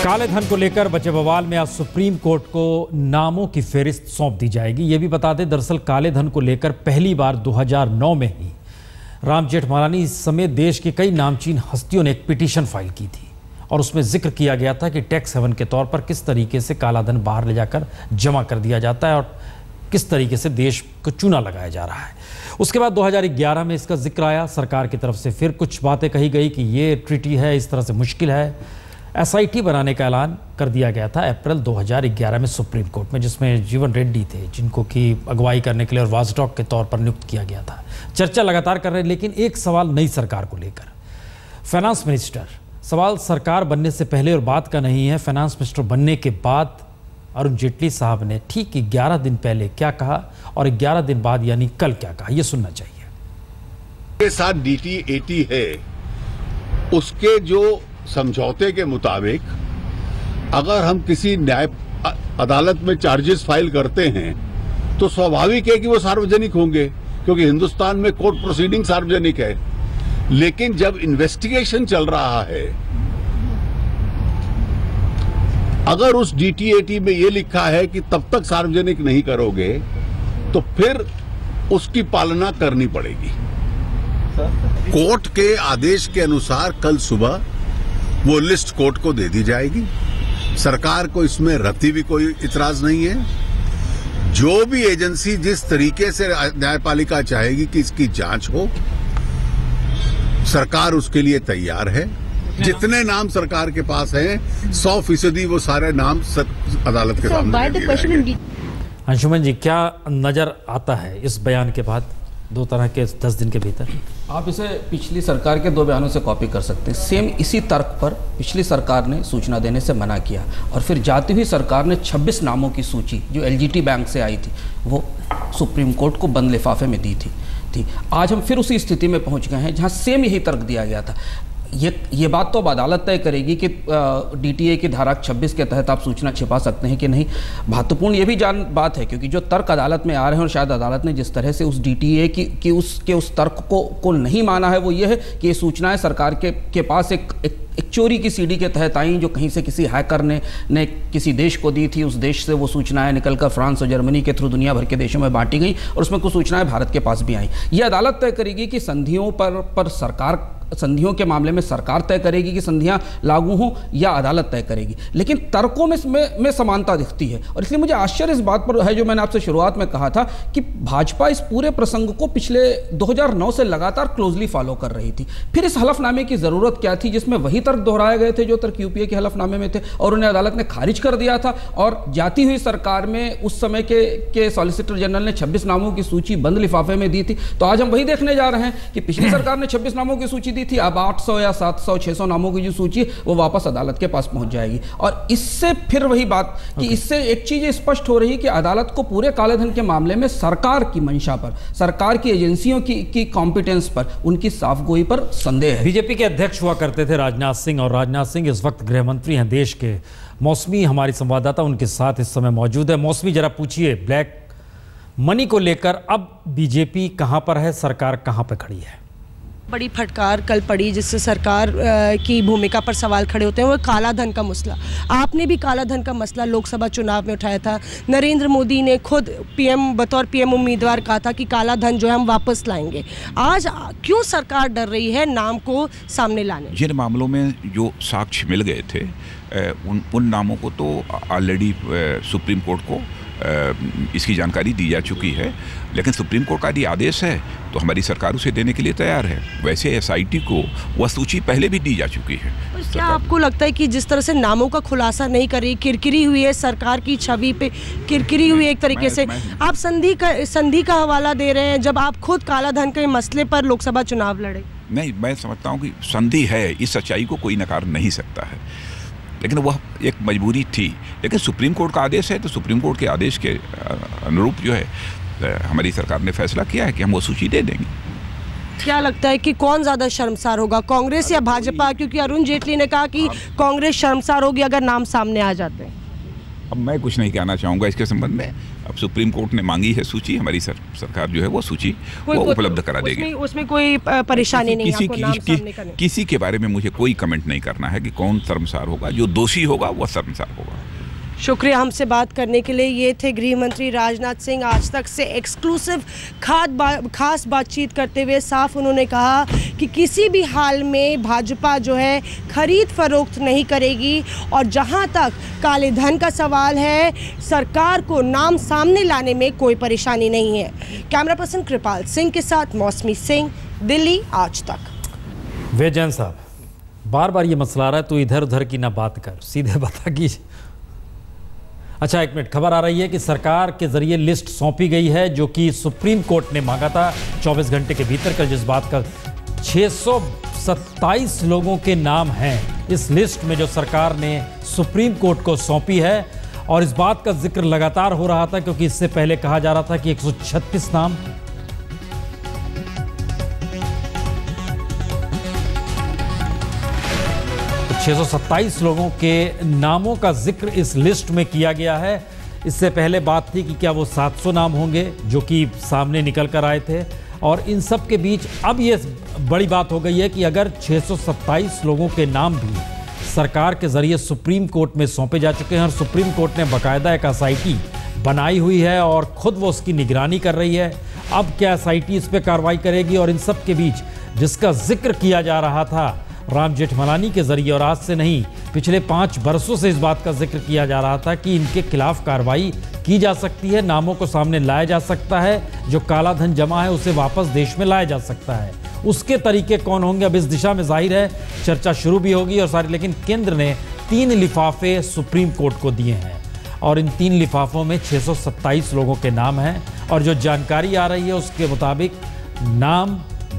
काले धन को लेकर बचे बवाल में आज सुप्रीम कोर्ट को नामों की फेहरिस्त सौंप दी जाएगी। ये भी बता दें, दरअसल काले धन को लेकर पहली बार 2009 में ही राम जेठमलानी समेत देश की कई नामचीन हस्तियों ने एक पिटीशन फाइल की थी और उसमें जिक्र किया गया था कि टैक्स हेवन के तौर पर किस तरीके से काला धन बाहर ले जाकर जमा कर दिया जाता है और किस तरीके से देश को चूना लगाया जा रहा है। उसके बाद 2011 में इसका जिक्र आया। सरकार की तरफ से फिर कुछ बातें कही गई कि ये ट्रीटी है, इस तरह से मुश्किल है। एसआईटी बनाने का ऐलान कर दिया गया था अप्रैल 2011 में सुप्रीम कोर्ट में, जिसमें जीवन रेड्डी थे जिनको कि अगुवाई करने के लिए और वाचडॉग के तौर पर नियुक्त किया गया था। चर्चा लगातार कर रहे हैं, लेकिन एक सवाल नई सरकार को लेकर। फाइनेंस मिनिस्टर, सवाल सरकार बनने से पहले और बाद का नहीं है, फाइनेंस मिनिस्टर बनने के बाद अरुण जेटली साहब ने ठीक 11 दिन पहले क्या कहा और 11 दिन बाद यानी कल क्या कहा, यह सुनना चाहिए। के साथ DT-80 है, उसके जो समझौते के मुताबिक अगर हम किसी न्याय अदालत में चार्जेस फाइल करते हैं तो स्वाभाविक है कि वो सार्वजनिक होंगे, क्योंकि हिंदुस्तान में कोर्ट प्रोसीडिंग सार्वजनिक है। लेकिन जब इन्वेस्टिगेशन चल रहा है, अगर उस DT-80 में ये लिखा है कि तब तक सार्वजनिक नहीं करोगे तो फिर उसकी पालना करनी पड़ेगी। कोर्ट के आदेश के अनुसार कल सुबह वो लिस्ट कोर्ट को दे दी जाएगी। सरकार को इसमें रत्ती भी कोई इतराज नहीं है। जो भी एजेंसी जिस तरीके से न्यायपालिका चाहेगी कि इसकी जांच हो, सरकार उसके लिए तैयार है। जितने नाम सरकार के पास हैं 100% वो सारे नाम अदालत के सामने। अंशुमन जी, क्या नजर आता है इस बयान के बाद 2 तरह के 10 दिन के भीतर? आप इसे पिछली सरकार के 2 बयानों से कॉपी कर सकते हैं। सेम इसी तर्क पर पिछली सरकार ने सूचना देने से मना किया और फिर जाती हुई सरकार ने 26 नामों की सूची जो LGT बैंक से आई थी वो सुप्रीम कोर्ट को बंद लिफाफे में दी थी। आज हम फिर उसी स्थिति में पहुंच गए हैं जहां सेम यही तर्क दिया गया था। ये बात तो अब अदालत तय करेगी कि DTA की धारा 26 के तहत आप सूचना छिपा सकते हैं कि नहीं। महत्वपूर्ण ये भी बात है क्योंकि जो तर्क अदालत में आ रहे हैं और शायद अदालत ने जिस तरह से उस DTA की उस तर्क को नहीं माना है, वो ये है कि ये सूचनाएं सरकार के पास एक चोरी की सीडी के तहत आई, जो कहीं से किसी हैकर ने किसी देश को दी थी। उस देश से वो सूचनाएं निकलकर फ्रांस और जर्मनी के थ्रू दुनिया भर के देशों में बांटी गई और उसमें कुछ सूचनाएं भारत के पास भी आई। ये अदालत तय करेगी कि संधियों के मामले में सरकार तय करेगी कि संधियां लागू हों या अदालत तय करेगी। लेकिन तर्कों में समानता दिखती है और इसलिए मुझे आश्चर्य इस बात पर है जो मैंने आपसे शुरुआत में कहा था कि भाजपा इस पूरे प्रसंग को पिछले 2009 से लगातार क्लोजली फॉलो कर रही थी। फिर इस हलफनामे की जरूरत क्या थी जिसमें वही तर्क दोहराए गए थे जो तर्क UPA के हलफनामे में थे और उन्हें अदालत ने खारिज कर दिया था। और जाती हुई सरकार में उस समय के सॉलिसिटर जनरल ने 26 नामों की सूची बंद लिफाफे में दी थी। तो आज हम वही देखने जा रहे हैं कि पिछली सरकार ने 26 नामों की सूची थी, अब 800 या 700 600 नामों की जो सूची वो वापस अदालत के पास पहुंच जाएगी। और इससे फिर वही बात कि इससे एक चीज स्पष्ट हो रही कि अदालत को पूरे कालेधन के मामले में सरकार की मंशा पर, सरकार की एजेंसियों की कॉम्पिटेंस पर, उनकी साफगोई पर संदेह है। बीजेपी के अध्यक्ष हुआ करते थे राजनाथ सिंह और राजनाथ सिंह इस वक्त गृह मंत्री हैं देश के। मौसमी हमारी संवाददाता उनके साथ इस समय मौजूद है। मौसमी, जरा पूछिए, ब्लैक मनी को लेकर अब बीजेपी कहां पर है, सरकार कहां पर खड़ी है? बड़ी फटकार कल पड़ी जिससे सरकार की भूमिका पर सवाल खड़े होते हैं, वो काला धन का मसला। आपने भी काला धन का मसला लोकसभा चुनाव में उठाया था। नरेंद्र मोदी ने खुद बतौर PM उम्मीदवार कहा था कि काला धन जो है हम वापस लाएंगे। आज क्यों सरकार डर रही है नाम को सामने लाने? जिन मामलों में जो साक्ष्य मिल गए थे उन नामों को तो ऑलरेडी सुप्रीम कोर्ट को इसकी जानकारी दी जा चुकी है, लेकिन सुप्रीम कोर्ट का यदि आदेश है तो हमारी सरकार उसे देने के लिए तैयार है। वैसे SIT को वह सूची पहले भी दी जा चुकी है। क्या आपको लगता है कि जिस तरह से नामों का खुलासा नहीं कर रही, किरकिरी हुई है सरकार की छवि पे, किरकिरी हुई एक तरीके से, आप संधि का हवाला दे रहे हैं जब आप खुद काला धन के मसले पर लोकसभा चुनाव लड़े? नहीं, मैं समझता हूँ कि संधि है, इस सच्चाई को कोई नकार नहीं सकता है, लेकिन वह एक मजबूरी थी। लेकिन सुप्रीम कोर्ट का आदेश है तो सुप्रीम कोर्ट के आदेश के अनुरूप जो है हमारी सरकार ने फैसला किया है कि हम वो सूची दे देंगे। क्या लगता है कि कौन ज्यादा शर्मसार होगा, कांग्रेस या भाजपा? क्योंकि अरुण जेटली ने कहा कि कांग्रेस शर्मसार होगी अगर नाम सामने आ जाते हैं। अब मैं कुछ नहीं कहना चाहूँगा इसके संबंध में। अब सुप्रीम कोर्ट ने मांगी है सूची, हमारी सरकार जो है वो सूची वो उपलब्ध करा देगी। उसमें कोई परेशानी नहीं है, आपको नाम सामने करने। किसी के बारे में मुझे कोई कमेंट नहीं करना है कि कौन शर्मसार होगा, जो दोषी होगा वह शर्मसार होगा। शुक्रिया हमसे बात करने के लिए। ये थे गृह मंत्री राजनाथ सिंह। आज तक से एक्सक्लूसिव खास बातचीत करते हुए साफ उन्होंने कहा कि किसी भी हाल में भाजपा जो है खरीद फरोख्त नहीं करेगी, और जहां तक काले धन का सवाल है, सरकार को नाम सामने लाने में कोई परेशानी नहीं है। कैमरा पर्सन कृपाल सिंह के साथ मौसमी सिंह, दिल्ली आज तक। वेजन साहब, बार बार ये मसला आ रहा है, तो इधर उधर की ना बात कर, सीधे बता कि अच्छा। एक मिनट, खबर आ रही है कि सरकार के जरिए लिस्ट सौंपी गई है जो कि सुप्रीम कोर्ट ने मांगा था 24 घंटे के भीतर। कल जिस बात का 627 लोगों के नाम हैं इस लिस्ट में जो सरकार ने सुप्रीम कोर्ट को सौंपी है, और इस बात का जिक्र लगातार हो रहा था क्योंकि इससे पहले कहा जा रहा था कि 136 नाम, तो 627 लोगों के नामों का जिक्र इस लिस्ट में किया गया है। इससे पहले बात थी कि क्या वो 700 नाम होंगे जो कि सामने निकल कर आए थे, और इन सब के बीच अब ये बड़ी बात हो गई है कि अगर 627 लोगों के नाम भी सरकार के जरिए सुप्रीम कोर्ट में सौंपे जा चुके हैं, और सुप्रीम कोर्ट ने बाकायदा एक एसआईटी बनाई हुई है और खुद वो उसकी निगरानी कर रही है। अब क्या एसआईटी इस पर कार्रवाई करेगी, और इन सब के बीच जिसका जिक्र किया जा रहा था राम जेठमलानी के जरिए, और आज से नहीं पिछले 5 बरसों से इस बात का जिक्र किया जा रहा था कि इनके खिलाफ कार्रवाई की जा सकती है, नामों को सामने लाया जा सकता है, जो काला धन जमा है उसे वापस देश में लाया जा सकता है। उसके तरीके कौन होंगे, अब इस दिशा में जाहिर है चर्चा शुरू भी होगी और सारी। लेकिन केंद्र ने 3 लिफाफे सुप्रीम कोर्ट को दिए हैं, और इन 3 लिफाफों में 627 लोगों के नाम हैं, और जो जानकारी आ रही है उसके मुताबिक नाम,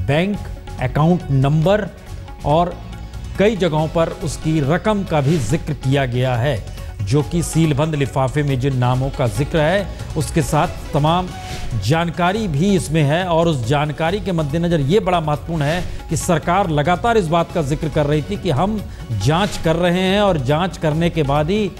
बैंक अकाउंट नंबर और कई जगहों पर उसकी रकम का भी जिक्र किया गया है, जो कि सीलबंद लिफाफे में जिन नामों का जिक्र है उसके साथ तमाम जानकारी भी इसमें है। और उस जानकारी के मद्देनज़र ये बड़ा महत्वपूर्ण है कि सरकार लगातार इस बात का जिक्र कर रही थी कि हम जांच कर रहे हैं, और जांच करने के बाद ही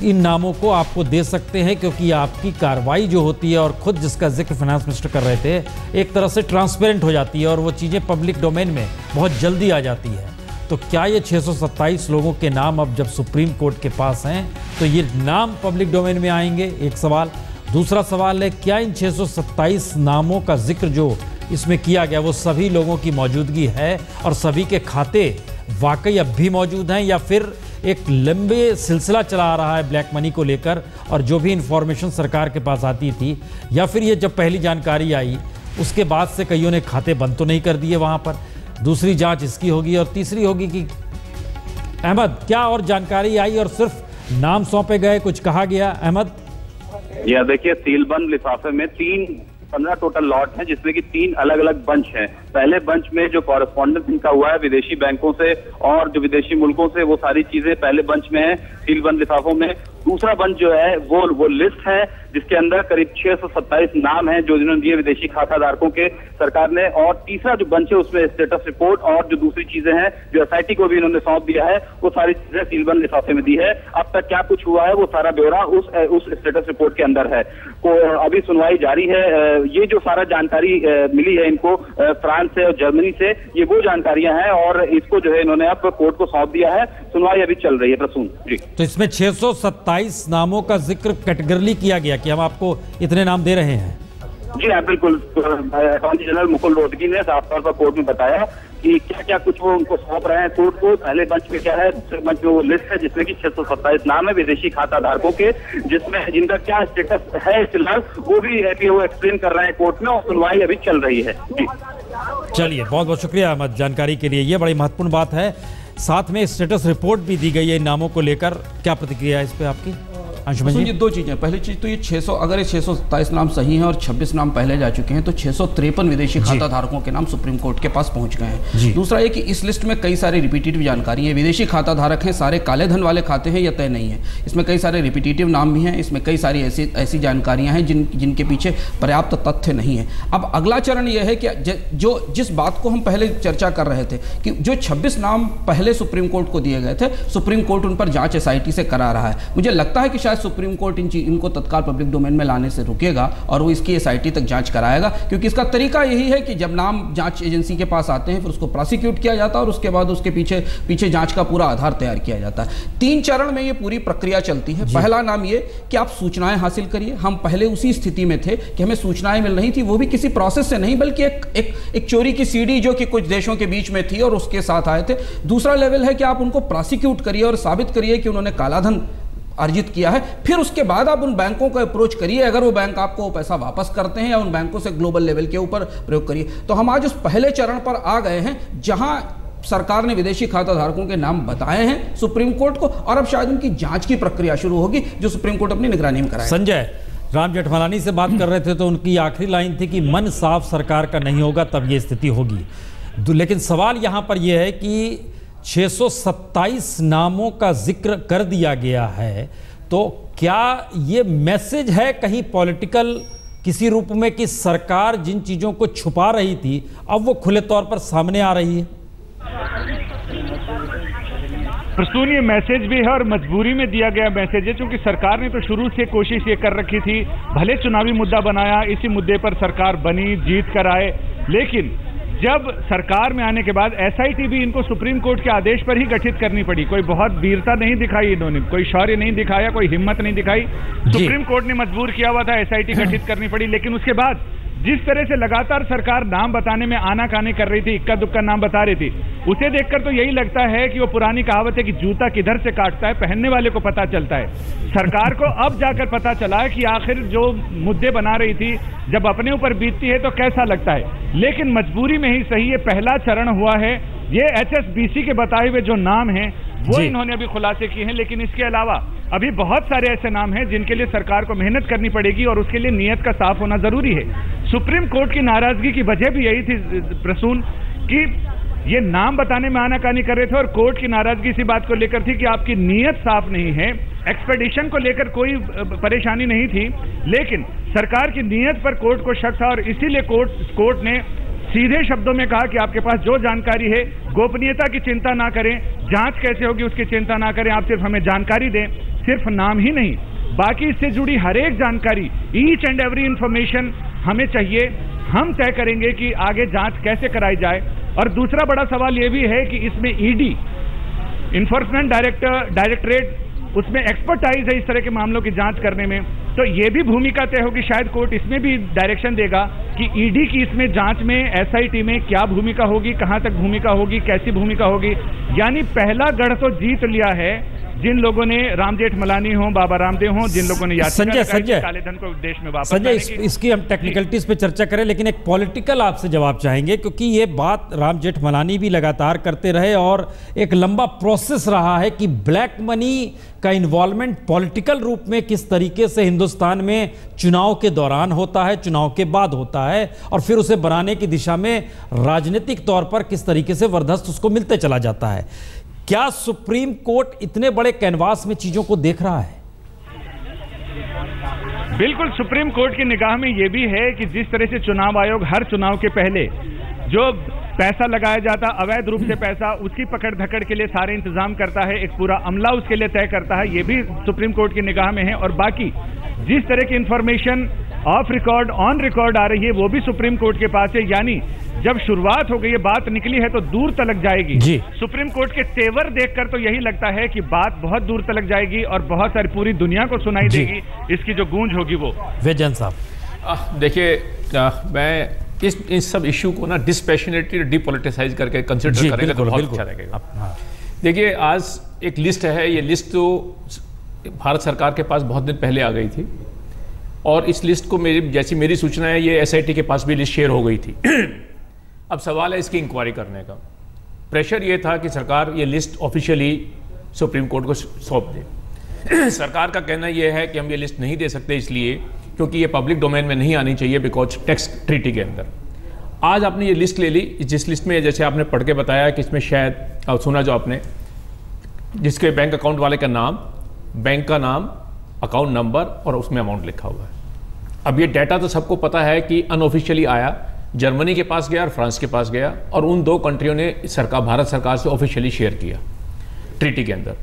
इन नामों को आपको दे सकते हैं, क्योंकि आपकी कार्रवाई जो होती है, और खुद जिसका जिक्र फाइनेंस मिनिस्टर कर रहे थे, एक तरह से ट्रांसपेरेंट हो जाती है और वो चीज़ें पब्लिक डोमेन में बहुत जल्दी आ जाती है। तो क्या ये 627 लोगों के नाम अब जब सुप्रीम कोर्ट के पास हैं तो ये नाम पब्लिक डोमेन में आएंगे, एक सवाल। दूसरा सवाल है, क्या इन 627 नामों का जिक्र जो इसमें किया गया वो सभी लोगों की मौजूदगी है, और सभी के खाते वाकई अब भी मौजूद हैं, या फिर एक लंबे सिलसिला चला आ रहा है ब्लैक मनी को लेकर, और जो भी इंफॉर्मेशन सरकार के पास आती थी, या फिर ये जब पहली जानकारी आई उसके बाद से कईयों ने खाते बंद तो नहीं कर दिए वहाँ पर। दूसरी जांच इसकी होगी, और तीसरी होगी कि अहमद क्या और जानकारी आई और सिर्फ नाम सौंपे गए, कुछ कहा गया अहमद? यह देखिए, सीलबंद लिफाफे में 15 टोटल लॉट हैं, जिसमें कि 3 अलग अलग बंच हैं। पहले बंच में जो कॉरेस्पॉन्डेंस इनका हुआ है विदेशी बैंकों से और जो विदेशी मुल्कों से, वो सारी चीजें पहले बंच में है सीलबंद लिफाफों में। दूसरा बंच जो है वो लिस्ट है जिसके अंदर करीब 627 नाम हैं जो जिन्होंने दिए विदेशी खाताधारकों के सरकार ने। और तीसरा जो बंच है उसमें स्टेटस रिपोर्ट और जो दूसरी चीजें हैं जो एसआईटी को भी इन्होंने सौंप दिया है, वो सारी चीजें सीलबंद लिफाफे में दी है। अब तक क्या कुछ हुआ है वो सारा ब्यौरा उस स्टेटस रिपोर्ट के अंदर है। अभी सुनवाई जारी है। ये जो सारा जानकारी मिली है इनको फ्रांस से और जर्मनी से, ये वो जानकारियां हैं, और इसको जो है इन्होंने अब कोर्ट को सौंप दिया है। सुनवाई अभी चल रही है। प्रसून जी, तो इसमें 627 नामों का जिक्र कैटेगरी किया गया कि हम आपको इतने नाम दे रहे हैं। जी हाँ, बिल्कुल। अटॉर्नी जनरल मुकुल रोहतगी ने साफ तौर पर कोर्ट में बताया कि क्या क्या कुछ वो उनको सौंप रहे हैं कोर्ट को। पहले मंच में क्या है, दूसरे मंच में वो लिस्ट है जिसमें कि 627 नाम है विदेशी खाता धारकों के, जिसमें जिनका क्या स्टेटस है फिलहाल वो भी वो एक्सप्लेन कर रहे हैं कोर्ट में, और सुनवाई अभी चल रही है। जी चलिए, बहुत बहुत शुक्रिया अहमद जानकारी के लिए, ये बड़ी महत्वपूर्ण बात है। साथ में स्टेटस रिपोर्ट भी दी गई है इन नामों को लेकर, क्या प्रतिक्रिया है इस पे आपकी? ये 2 चीज़ें, पहली चीज़ तो ये 600, अगर ये 627 नाम सही हैं और 26 नाम पहले जा चुके हैं तो 653 विदेशी खाता धारकों के नाम सुप्रीम कोर्ट के पास पहुंच गए हैं। दूसरा ये कि इस लिस्ट में कई सारी रिपीटेटिव जानकारी है। विदेशी खाता धारक हैं, सारे काले धन वाले खाते हैं या तय नहीं है, इसमें कई सारे रिपीटेटिव नाम भी हैं, इसमें कई सारी ऐसी जानकारियाँ हैं जिनके पीछे पर्याप्त तथ्य नहीं है। अब अगला चरण यह है कि जिस बात को हम पहले चर्चा कर रहे थे कि जो 26 नाम पहले सुप्रीम कोर्ट को दिए गए थे, सुप्रीम कोर्ट उन पर जाँच SIT से करा रहा है। मुझे लगता है कि शायद सुप्रीम कोर्ट इनको तत्काल पब्लिक डोमेन में लाने से रुकेगा और वो इसकी SIT तक जांच कराएगा, क्योंकि इसका तरीका यही है कि जब नाम जांच एजेंसी के पास आते हैं फिर उसको प्रोसिक्यूट किया जाता है और उसके बाद उसके पीछे जांच का पूरा आधार तैयार किया जाता है। 3 चरण में ये पूरी प्रक्रिया चलती है। पहला नाम ये कि आप सूचनाएं हासिल करिए। हम पहले उसी स्थिति में थे कि हमें सूचनाएं मिल रही थी, वो भी किसी प्रोसेस से नहीं बल्कि एक चोरी की सीडी जो कि कुछ देशों के बीच में थी और उसके साथ आए थे। दूसरा लेवल है कि आप उनको प्रोसिक्यूट करिए और साबित करिए कि उन्होंने कालाधन अर्जित किया है। फिर उसके बाद आप उन बैंकों को अप्रोच करिए, अगर वो बैंक आपको वो पैसा वापस करते हैं, या उन बैंकों से ग्लोबल लेवल के ऊपर प्रयोग करिए। तो हम आज उस पहले चरण पर आ गए हैं जहां सरकार ने विदेशी खाता धारकों के नाम बताए हैं सुप्रीम कोर्ट को, और अब शायद उनकी जांच की प्रक्रिया शुरू होगी जो सुप्रीम कोर्ट अपनी निगरानी में कराएगा। संजय, राम जेठमलानी से बात कर रहे थे तो उनकी आखिरी लाइन थी कि मन साफ सरकार का नहीं होगा तब ये स्थिति होगी। लेकिन सवाल यहां पर यह है कि 627 नामों का जिक्र कर दिया गया है, तो क्या ये मैसेज है कहीं पॉलिटिकल किसी रूप में कि सरकार जिन चीजों को छुपा रही थी अब वो खुले तौर पर सामने आ रही है? प्रसून, ये मैसेज भी है और मजबूरी में दिया गया मैसेज है, क्योंकि सरकार ने तो शुरू से कोशिश ये कर रखी थी, भले चुनावी मुद्दा बनाया, इसी मुद्दे पर सरकार बनी, जीत कर आए, लेकिन जब सरकार में आने के बाद SIT भी इनको सुप्रीम कोर्ट के आदेश पर ही गठित करनी पड़ी। कोई बहुत वीरता नहीं दिखाई इन्होंने, कोई शौर्य नहीं दिखाया, कोई हिम्मत नहीं दिखाई। सुप्रीम कोर्ट ने मजबूर किया हुआ था, SIT गठित करनी पड़ी। लेकिन उसके बाद जिस तरह से लगातार सरकार नाम बताने में आनाकानी कर रही थी, इक्का दुक्का नाम बता रही थी, उसे देखकर तो यही लगता है कि वो पुरानी कहावत है कि जूता किधर से काटता है पहनने वाले को पता चलता है। सरकार को अब जाकर पता चला कि आखिर जो मुद्दे बना रही थी जब अपने ऊपर बीतती है तो कैसा लगता है। लेकिन मजबूरी में ही सही, ये पहला चरण हुआ है। ये HSBC के बताए हुए जो नाम हैं वो इन्होंने अभी खुलासे किए हैं, लेकिन इसके अलावा अभी बहुत सारे ऐसे नाम हैं जिनके लिए सरकार को मेहनत करनी पड़ेगी और उसके लिए नीयत का साफ होना जरूरी है। सुप्रीम कोर्ट की नाराजगी की वजह भी यही थी प्रसून, कि ये नाम बताने में आनाकानी कर रहे थे और कोर्ट की नाराजगी इसी बात को लेकर थी कि आपकी नीयत साफ नहीं है। एक्सपेडिशन को लेकर कोई परेशानी नहीं थी, लेकिन सरकार की नीयत पर कोर्ट को शक था और इसीलिए कोर्ट ने सीधे शब्दों में कहा कि आपके पास जो जानकारी है गोपनीयता की चिंता ना करें, जांच कैसे होगी उसकी चिंता ना करें, आप सिर्फ हमें जानकारी दें, सिर्फ नाम ही नहीं बाकी इससे जुड़ी हर एक जानकारी, ईच एंड एवरी इंफॉर्मेशन हमें चाहिए, हम तय करेंगे कि आगे जांच कैसे कराई जाए। और दूसरा बड़ा सवाल यह भी है कि इसमें ED, इन्फोर्समेंट डायरेक्टरेट, उसमें एक्सपर्टाइज है इस तरह के मामलों की जांच करने में, तो ये भी भूमिका तय होगी। शायद कोर्ट इसमें भी डायरेक्शन देगा कि ED की इसमें जांच में, SIT में क्या भूमिका होगी, कहां तक भूमिका होगी, कैसी भूमिका होगी। यानी पहला गढ़ तो जीत लिया है जिन लोगों ने, राम जेठमलानी हो, बाबा रामदेव हो, जिन लोगों ने संजय काले धन को देश में वापस। संजय, इसकी हम टेक्निकलिटीज पे चर्चा करें, लेकिन एक पॉलिटिकल आपसे जवाब चाहेंगे, क्योंकि ये बात राम जेठमलानी भी लगातार करते रहे और एक लंबा प्रोसेस रहा है कि ब्लैक मनी का इन्वॉल्वमेंट पॉलिटिकल रूप में किस तरीके से हिंदुस्तान में चुनाव के दौरान होता है, चुनाव के बाद होता है, और फिर उसे बनाने की दिशा में राजनीतिक तौर पर किस तरीके से वरदस्त उसको मिलते चला जाता है। क्या सुप्रीम कोर्ट इतने बड़े कैनवास में चीजों को देख रहा है? बिल्कुल, सुप्रीम कोर्ट की निगाह में यह भी है कि जिस तरह से चुनाव आयोग हर चुनाव के पहले जो पैसा लगाया जाता, अवैध रूप से पैसा, उसकी पकड़ धकड़ के लिए सारे इंतजाम करता है, एक पूरा अमला उसके लिए तय करता है, ये भी सुप्रीम कोर्ट की निगाह में है। और बाकी जिस तरह की information off record, on record आ रही है, वो भी सुप्रीम कोर्ट के पास है। यानी जब शुरुआत हो गई, ये बात निकली है तो दूर तलक जाएगी। सुप्रीम कोर्ट के तेवर देखकर तो यही लगता है कि बात बहुत दूर तलक जाएगी और बहुत सारी पूरी दुनिया को सुनाई देगी, इसकी जो गूंज होगी वो। विजयन साहब, देखिए, मैं इस सब इश्यू को ना डिस्पैशनेटली डिपॉलिटिसाइज करके कंसिडर करेंगे तो बहुत अच्छा रहेगा। देखिए, आज एक लिस्ट है, ये लिस्ट तो भारत सरकार के पास बहुत दिन पहले आ गई थी और इस लिस्ट को मेरी सूचना है ये SIT के पास भी लिस्ट शेयर हो गई थी। अब सवाल है इसकी इंक्वायरी करने का। प्रेशर ये था कि सरकार ये लिस्ट ऑफिशियली सुप्रीम कोर्ट को सौंप दे। सरकार का कहना यह है कि हम ये लिस्ट नहीं दे सकते इसलिए क्योंकि ये पब्लिक डोमेन में नहीं आनी चाहिए बिकॉज टैक्स ट्रीटी के अंदर। आज आपने ये लिस्ट ले ली, जिस लिस्ट में जैसे आपने पढ़ के बताया कि इसमें शायद सुना जो आपने, जिसके बैंक अकाउंट वाले का नाम, बैंक का नाम, अकाउंट नंबर और उसमें अमाउंट लिखा हुआ है। अब ये डाटा तो सबको पता है कि अनऑफिशियली आया, जर्मनी के पास गया और फ्रांस के पास गया और उन दो कंट्रियों ने भारत सरकार से ऑफिशियली शेयर किया ट्रीटी के अंदर।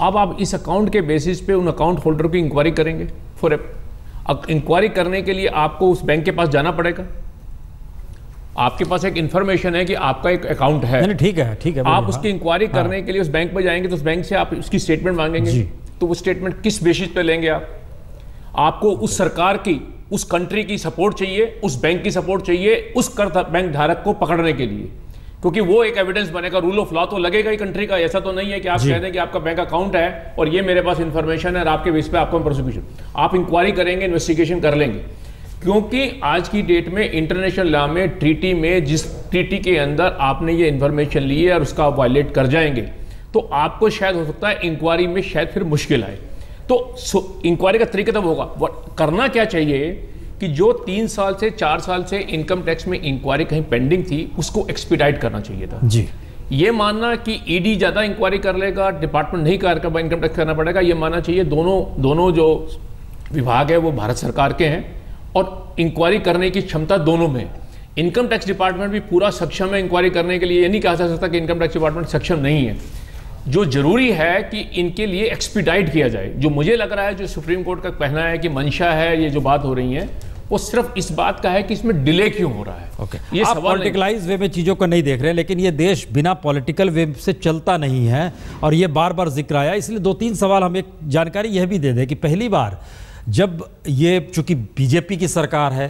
अब आप इस अकाउंट के बेसिस पे उन अकाउंट होल्डर की इंक्वायरी करेंगे। फॉर इंक्वायरी करने के लिए आपको उस बैंक के पास जाना पड़ेगा। आपके पास एक इंफॉर्मेशन है कि आपका एक अकाउंट है, ठीक है, आप उसकी इंक्वायरी करने के लिए उस बैंक पर जाएंगे तो उस बैंक से आप उसकी स्टेटमेंट मांगेंगे। तो वो स्टेटमेंट किस बेसिस पे लेंगे आपको उस सरकार की, उस कंट्री की सपोर्ट चाहिए, उस बैंक की सपोर्ट चाहिए उस कर बैंक धारक को पकड़ने के लिए, क्योंकि वो एक एविडेंस बनेगा। रूल ऑफ लॉ तो लगेगा ही कंट्री का। ऐसा तो नहीं है कि आप कह दें कि आपका बैंक अकाउंट है और ये मेरे पास इंफॉर्मेशन है और आपके बेस पे आपको प्रोसिक्यूशन, आप इंक्वायरी करेंगे, इन्वेस्टिगेशन कर लेंगे। क्योंकि आज की डेट में इंटरनेशनल लॉ में, ट्रीटी में, जिस ट्रीटी के अंदर आपने ये इंफॉर्मेशन ली है और उसका आप वायलेट कर जाएंगे तो आपको शायद हो सकता है इंक्वायरी में शायद फिर मुश्किल आए। तो इंक्वायरी का तरीका तब होगा, करना क्या चाहिए कि जो 3 साल से 4 साल से इनकम टैक्स में इंक्वायरी कहीं पेंडिंग थी उसको एक्सपीडाइट करना चाहिए था जी। ये मानना कि ईडी ज्यादा इंक्वायरी कर लेगा, डिपार्टमेंट नहीं कर इनकम टैक्स करना पड़ेगा, ये मानना चाहिए दोनों जो विभाग है वो भारत सरकार के हैं और इंक्वायरी करने की क्षमता दोनों में। इनकम टैक्स डिपार्टमेंट भी पूरा सक्षम है इंक्वायरी करने के लिए, ये नहीं कहा जा सकता कि इनकम टैक्स डिपार्टमेंट सक्षम नहीं है। जो जरूरी है कि इनके लिए एक्सपीडाइट किया जाए। जो मुझे लग रहा है, जो सुप्रीम कोर्ट का कहना है कि मंशा है, ये जो बात हो रही है वो सिर्फ इस बात का है कि इसमें डिले क्यों हो रहा है। ये आप पॉलिटिकलाइज वे में चीज़ों को नहीं देख रहे, लेकिन ये देश बिना पॉलिटिकल वे से चलता नहीं है और ये बार बार जिक्र आया। इसलिए 2-3 सवाल हम एक जानकारी यह भी दे दें कि पहली बार जब ये चूंकि बीजेपी की सरकार है,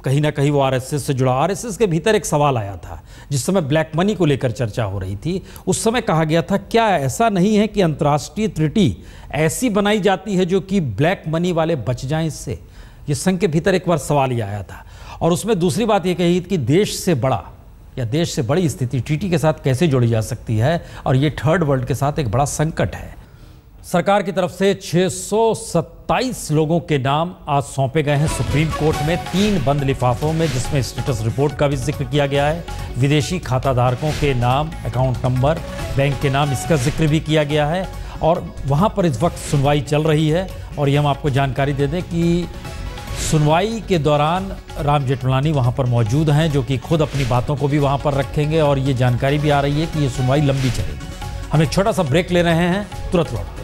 कहीं ना कहीं वो आरएसएस से जुड़ा, आरएसएस के भीतर एक सवाल आया था जिस समय ब्लैक मनी को लेकर चर्चा हो रही थी। उस समय कहा गया था क्या ऐसा नहीं है कि अंतर्राष्ट्रीय ट्रीटी ऐसी बनाई जाती है जो कि ब्लैक मनी वाले बच जाएं इससे? ये संघ के भीतर एक बार सवाल ये आया था। और उसमें दूसरी बात ये कही कि देश से बड़ा या देश से बड़ी स्थिति ट्रीटी के साथ कैसे जोड़ी जा सकती है और ये थर्ड वर्ल्ड के साथ एक बड़ा संकट है। सरकार की तरफ से 627 लोगों के नाम आज सौंपे गए हैं सुप्रीम कोर्ट में 3 बंद लिफाफों में, जिसमें स्टेटस रिपोर्ट का भी जिक्र किया गया है, विदेशी खाताधारकों के नाम, अकाउंट नंबर, बैंक के नाम, इसका जिक्र भी किया गया है। और वहाँ पर इस वक्त सुनवाई चल रही है और ये हम आपको जानकारी दे दें कि सुनवाई के दौरान राम जेठमलानी वहाँ पर मौजूद हैं, जो कि खुद अपनी बातों को भी वहाँ पर रखेंगे और ये जानकारी भी आ रही है कि ये सुनवाई लंबी चलेगी। हम एक छोटा सा ब्रेक ले रहे हैं, तुरंत लौट